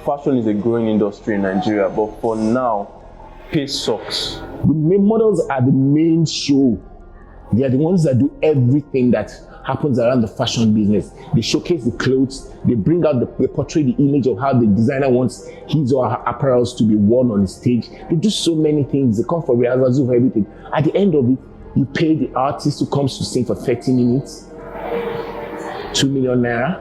Fashion is a growing industry in Nigeria, but for now, pay sucks. The main models are the main show. They are the ones that do everything that happens around the fashion business. They showcase the clothes, they bring out they portray the image of how the designer wants his or her apparels to be worn on the stage. They do so many things. They come for rehearsals, do everything. At the end of it, you pay the artist who comes to sing for 30 minutes, 2 million naira.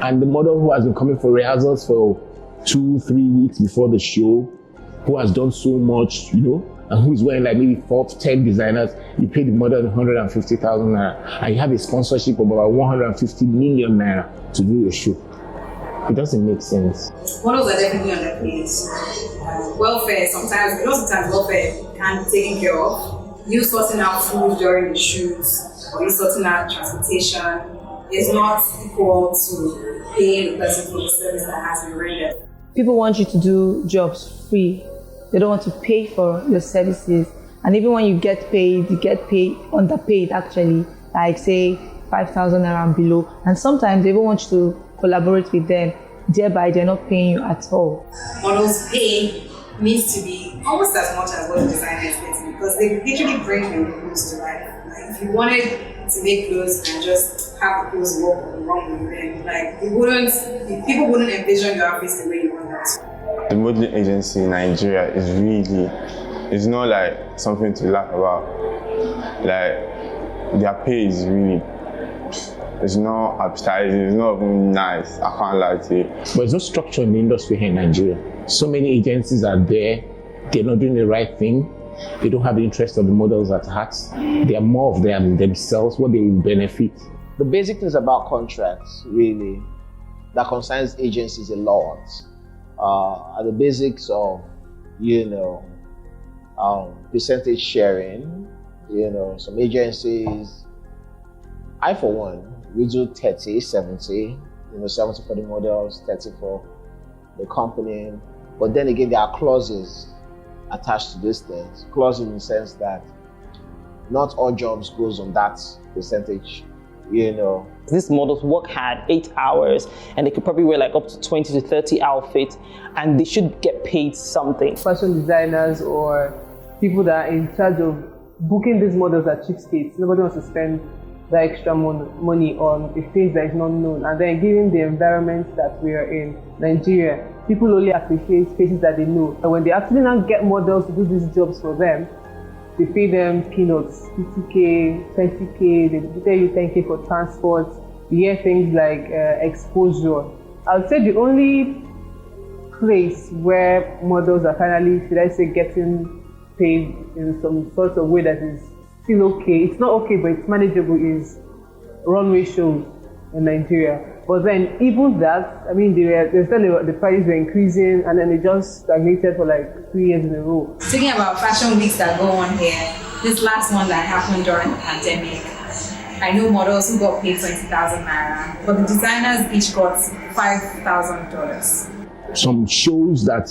And the model who has been coming for rehearsals for 2-3 weeks before the show, who has done so much, and who is wearing like maybe 4-10 designers, you pay the model 150,000 naira, and you have a sponsorship of about 150 million naira to do a show. It doesn't make sense. Models are definitely underpaid. Welfare, sometimes welfare can't be taken care of. You sorting out food during the shoots, or you sorting out transportation, is not equal to paying the person for the service that has been rendered. People want you to do jobs free. They don't want to pay for your services. And even when you get paid, underpaid actually, like say 5,000 naira and below. And sometimes they even want you to collaborate with them, thereby they're not paying you at all. Models' pay needs to be almost as much as what the designer is getting, because they literally bring the clothes to life. Like if you wanted to make clothes and just have the clothes work on the runway, then like people wouldn't envision your outfits the way you want that. The modeling agency in Nigeria is not like something to laugh about. Like their pay is really, it's not appetizing, it's not even nice. I can't lie to you. But there's no structure in the industry here in Nigeria. So many agencies are there, they're not doing the right thing. They don't have the interest of the models at heart. They are more of them themselves, what they will benefit. The basic things about contracts, really, that concerns agencies a lot, are the basics of, percentage sharing. Some agencies, I for one, we do 30, 70, 70 for the models, 30 for the company. But then again, there are clauses attached to these things. Clauses in the sense that not all jobs goes on that percentage, These models work hard, 8 hours, and they could probably wear like up to 20 to 30 outfits, and they should get paid something. Fashion designers or people that are in charge of booking these models at cheapskates. Nobody wants to spend the extra money on a face that is not known. And then given the environment that we are in Nigeria, people only appreciate faces that they know. And when they actually now get models to do these jobs for them, they pay them peanuts, 50K, 20K, they tell you 10K for transport. You hear things like exposure. I would say the only place where models are finally, should I say, getting paid in some sort of way that is still okay, it's not okay, but it's manageable, is runway shows in Nigeria. But then even that, I mean, the prices were increasing, and then they just stagnated for like 3 years in a row. Speaking about fashion weeks that go on here, this last one that happened during the pandemic, I know models who got paid 20,000 naira, but the designers each got $5,000. Some shows that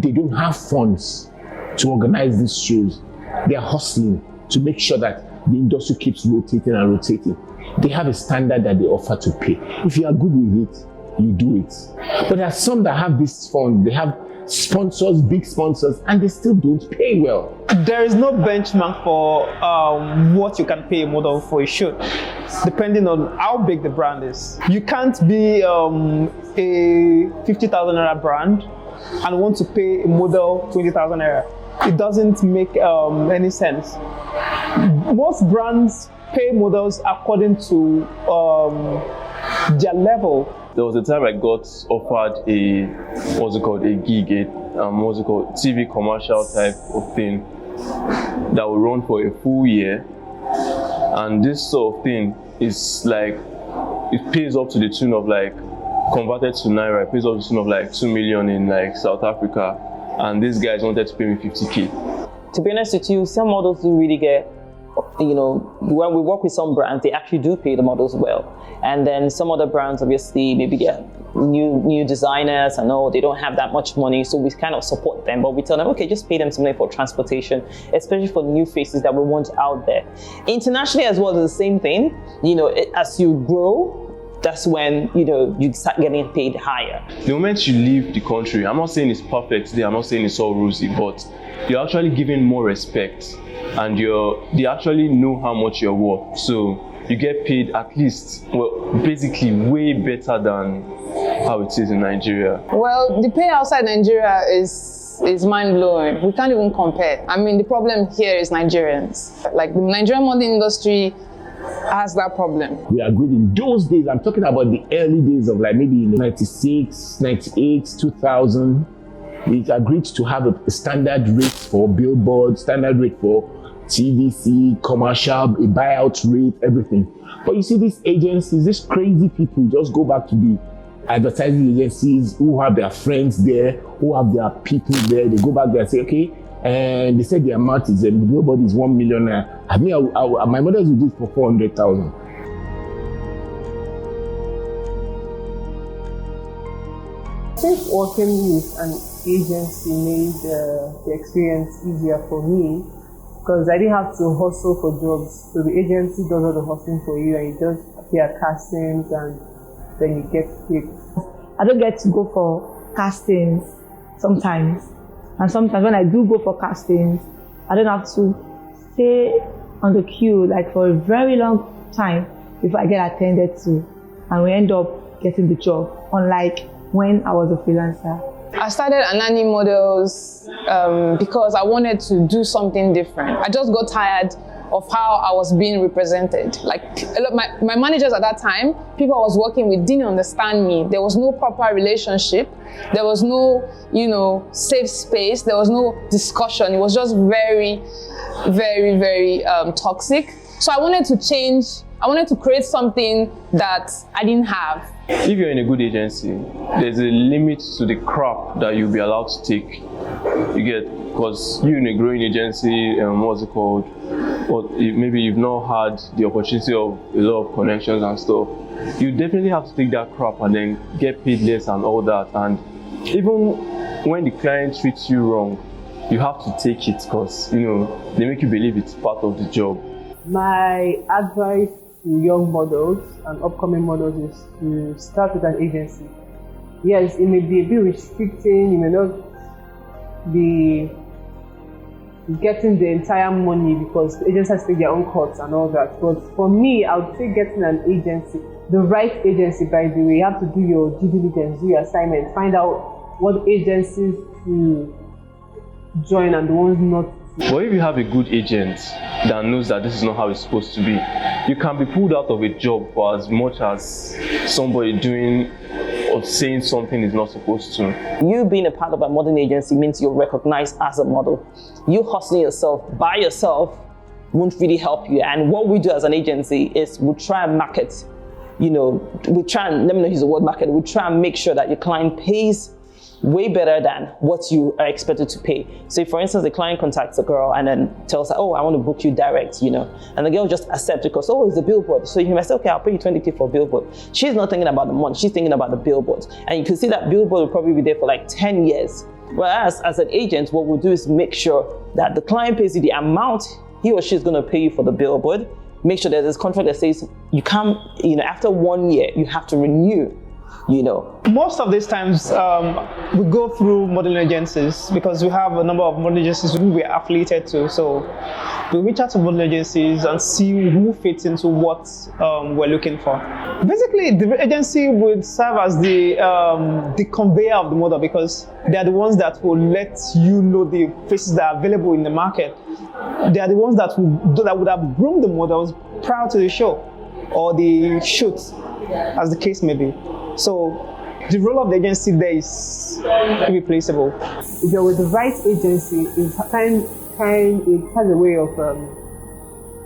they don't have funds to organize these shows, they are hustling to make sure that the industry keeps rotating and rotating. They have a standard that they offer to pay. If you are good with it, you do it. But there are some that have this fund, they have sponsors, big sponsors, and they still don't pay well. There is no benchmark for what you can pay a model for a shoot, depending on how big the brand is. You can't be a 50,000 naira brand and want to pay a model 20,000 naira. It doesn't make any sense. Most brands pay models according to their level. There was a time I got offered a gig, TV commercial type of thing that will run for a full year. And this sort of thing is like, it pays up to the tune of like, converted to Naira, it pays up to the tune of like 2 million in like South Africa. And these guys wanted to pay me 50K. To be honest with you, some models do really get when we work with some brands, they actually do pay the models well. And then some other brands, obviously, maybe they're new designers and they don't have that much money, so we kind of support them, but we tell them, okay, just pay them something for transportation, especially for new faces that we want out there. Internationally as well, it's the same thing. As you grow, that's when you start getting paid higher. The moment you leave the country, I'm not saying it's perfect today, I'm not saying it's all rosy, but you're actually giving more respect, and they actually know how much you're worth. So you get paid at least, basically way better than how it is in Nigeria. Well, the pay outside Nigeria is mind-blowing. We can't even compare. I mean, the problem here is Nigerians. Like, the Nigerian modeling industry has that problem. We agreed in those days, I'm talking about the early days of like maybe 96, 98, 2000, we agreed to have a standard rate for billboards, standard rate for TVC, commercial, a buyout rate, everything. But you see, these agencies, these crazy people just go back to the advertising agencies who have their friends there, who have their people there. They go back there and say, okay, and they said the amount is, the billboard is 1 million. I mean, my models will do it for 400,000. I think working with an agency made the experience easier for me, because I didn't have to hustle for jobs. So the agency does all the hustling for you, and you just appear at castings and then you get picked. I don't get to go for castings sometimes. And sometimes when I do go for castings, I don't have to stay on the queue like for a very long time before I get attended to. And we end up getting the job, unlike when I was a freelancer. I started Anani Models because I wanted to do something different. I just got tired of how I was being represented. Like, my managers at that time, people I was working with didn't understand me. There was no proper relationship. There was no, safe space. There was no discussion. It was just very, very, very toxic. So I wanted to change. I wanted to create something that I didn't have. If you're in a good agency, there's a limit to the crap that you'll be allowed to take. You get, because you're in a growing agency, maybe you've not had the opportunity of a lot of connections and stuff. You definitely have to take that crap and then get paid less and all that. And even when the client treats you wrong, you have to take it because, they make you believe it's part of the job. My advice to young models and upcoming models is to start with an agency. Yes, it may be a bit restricting, you may not be getting the entire money because the agency has to take their own cuts and all that. But for me, I would say getting an agency, the right agency, by the way, you have to do your due diligence, do your assignment, find out what agencies to join and the ones not to. But if you have a good agent that knows that this is not how it's supposed to be, you can be pulled out of a job for as much as somebody doing or saying something is not supposed to. You being a part of a modeling agency means you're recognized as a model. You hustling yourself by yourself won't really help you. And what we do as an agency is we try and market, let me not use the word market, we try and make sure that your client pays way better than what you are expected to pay. So if, for instance, the client contacts a girl and then tells her, oh, I want to book you direct, and the girl just accepts because, oh, it's a billboard. So you might say, okay, I'll pay you 20K for a billboard. She's not thinking about the money, she's thinking about the billboard. And you can see that billboard will probably be there for like 10 years. Whereas as an agent, what we'll do is make sure that the client pays you the amount he or she is going to pay you for the billboard. Make sure there's this contract that says you come, after 1 year, you have to renew. Most of these times we go through modeling agencies because we have a number of modeling agencies who we are affiliated to. So we reach out to modeling agencies and see who fits into what we're looking for. Basically, the agency would serve as the conveyor of the model because they are the ones that will let you know the faces that are available in the market. They are the ones that would have groomed the models prior to the show or the shoot, as the case may be. So the role of the agency there is irreplaceable. If you're with the right agency, it has a way of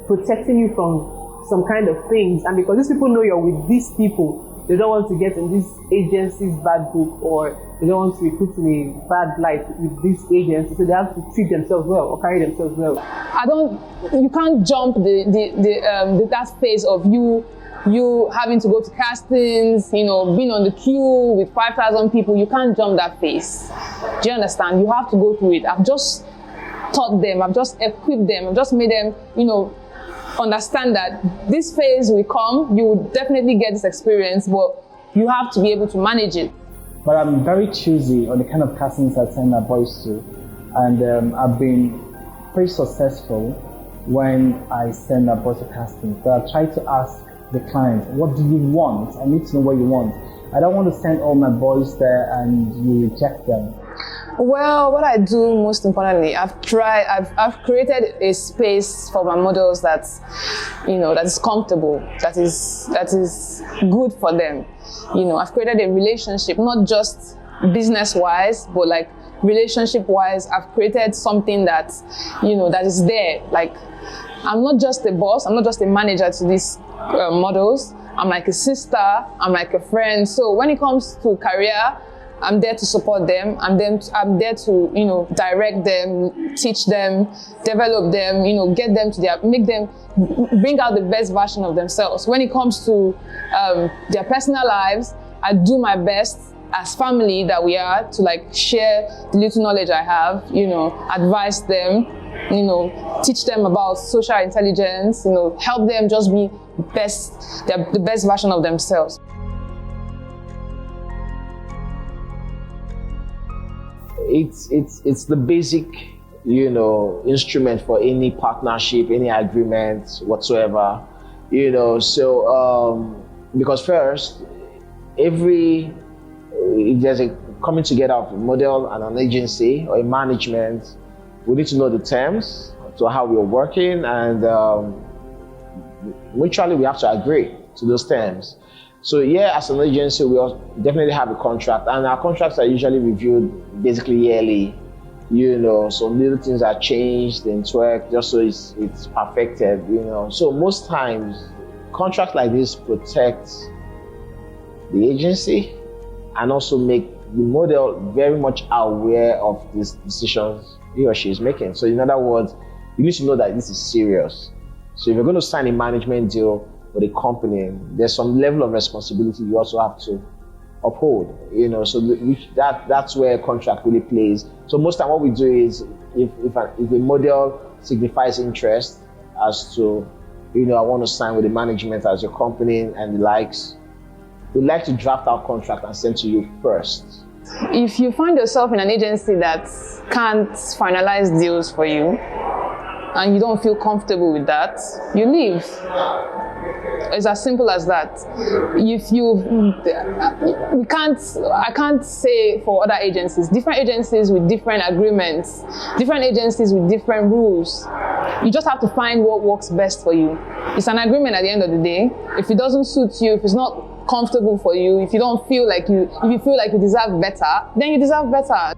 protecting you from some kind of things. And because these people know you're with these people, they don't want to get in this agency's bad book, or they don't want to be put in a bad light with this agency, so they have to treat themselves well or carry themselves well. You can't jump that phase of you having to go to castings, being on the queue with 5,000 people. You can't jump that phase. Do you understand? You have to go through it. I've just taught them, I've just equipped them, I've just made them, understand that this phase will come. You will definitely get this experience, but you have to be able to manage it. But I'm very choosy on the kind of castings I send my boys to, and I've been pretty successful when I send my boys to castings. But I try to ask the client, what do you want? I need to know what you want. I don't want to send all my boys there and you reject them. Well, what I do most importantly, I've created a space for my models that is comfortable, that is good for them. I've created a relationship, not just business-wise, but like relationship-wise. I've created something that, that is there. Like, I'm not just a boss, I'm not just a manager to these models. I'm like a sister, I'm like a friend. So when it comes to career, I'm there to support them. I'm there to, direct them, teach them, develop them, get them to make them bring out the best version of themselves. When it comes to their personal lives, I do my best as family that we are to like share the little knowledge I have, advise them, teach them about social intelligence, help them just be the best version of themselves. It's the basic, instrument for any partnership, any agreement whatsoever, So because first, if there's a coming together of a model and an agency or a management, we need to know the terms to how we're working, and mutually we have to agree to those terms. So yeah, as an agency, we definitely have a contract, and our contracts are usually reviewed basically yearly. Some little things are changed and tweaked just so it's perfected. So most times, contracts like this protect the agency and also make the model very much aware of these decisions he or she is making. So in other words, you need to know that this is serious. So if you're going to sign a management deal with a company, there's some level of responsibility you also have to uphold, so that's where a contract really plays. So most time what we do is, if a model signifies interest as to, I want to sign with the management as your company and the likes, we'd like to draft our contract and send to you first. If you find yourself in an agency that can't finalize deals for you, and you don't feel comfortable with that, you leave. It's as simple as that. I can't say for other agencies. Different agencies with different agreements, different agencies with different rules. You just have to find what works best for you. It's an agreement at the end of the day. If it doesn't suit you, if it's not comfortable for you, if you feel like you deserve better, then you deserve better.